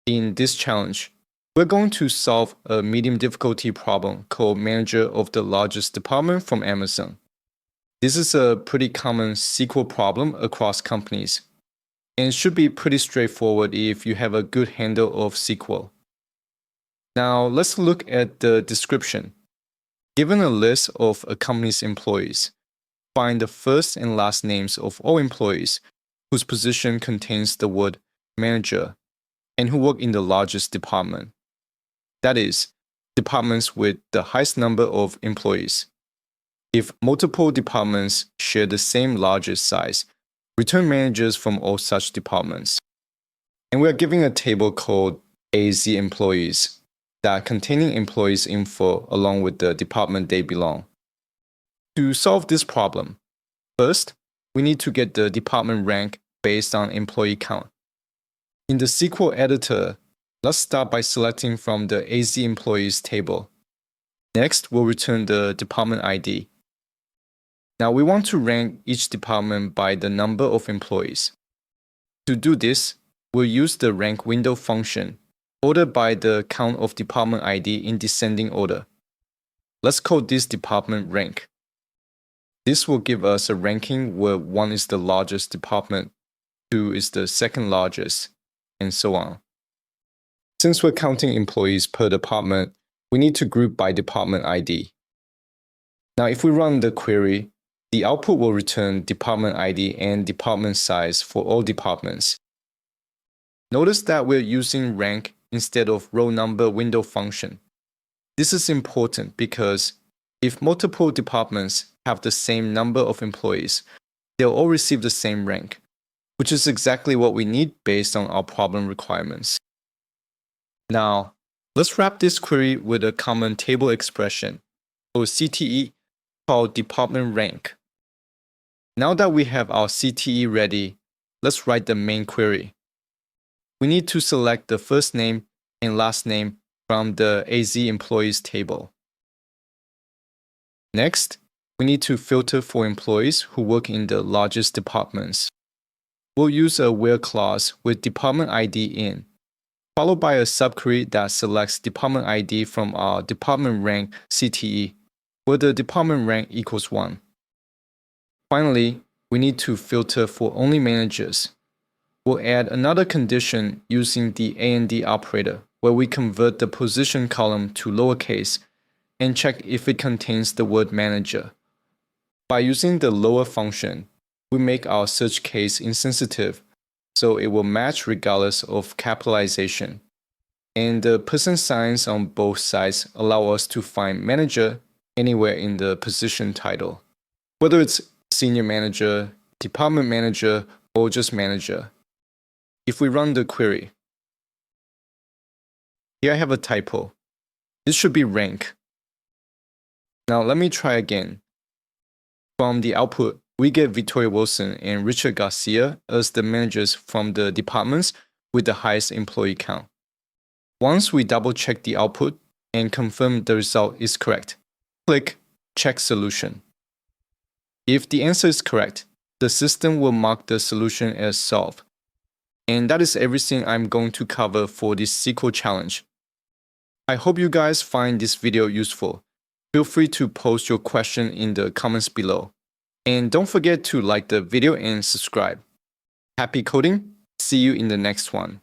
In this challenge, we're going to solve a medium difficulty problem called Manager of the Largest Department from Amazon. This is a pretty common SQL problem across companies, and it should be pretty straightforward if you have a good handle of SQL. Now, let's look at the description. Given a list of a company's employees, find the first and last names of all employees whose position contains the word manager and who work in the largest department. That is, departments with the highest number of employees. If multiple departments share the same largest size, return managers from all such departments. And we are giving a table called AZ employees that containing employees info along with the department they belong. To solve this problem, first, we need to get the department rank based on employee count. In the SQL editor, let's start by selecting from the AZ employees table. Next, we'll return the department ID. Now we want to rank each department by the number of employees. To do this, we'll use the rank window function, ordered by the count of department ID in descending order. Let's call this department rank. This will give us a ranking where 1 is the largest department, 2 is the second largest, and so on. Since we're counting employees per department, we need to group by department ID. Now if we run the query, the output will return department ID and department size for all departments. Notice that we're using rank instead of row number window function. This is important because if multiple departments have the same number of employees, they'll all receive the same rank, which is exactly what we need based on our problem requirements. Now, let's wrap this query with a common table expression, or CTE, called department rank. Now that we have our CTE ready, let's write the main query. We need to select the first name and last name from the AZ employees table. Next, we need to filter for employees who work in the largest departments. We'll use a where clause with department ID in, followed by a subquery that selects department ID from our department rank CTE, where the department rank equals 1. Finally, we need to filter for only managers. We'll add another condition using the AND operator, where we convert the position column to lowercase and check if it contains the word manager. By using the lower function, we make our search case insensitive, so it will match regardless of capitalization. And the % signs on both sides allow us to find manager anywhere in the position title, whether it's senior manager, department manager, or just manager. If we run the query, here I have a typo. This should be rank. Now let me try again. From the output, we get Victoria Wilson and Richard Garcia as the managers from the departments with the highest employee count. Once we double-check the output and confirm the result is correct, click Check Solution. If the answer is correct, the system will mark the solution as solved. And that is everything I'm going to cover for this SQL challenge. I hope you guys find this video useful. Feel free to post your question in the comments below. And don't forget to like the video and subscribe. Happy coding! See you in the next one.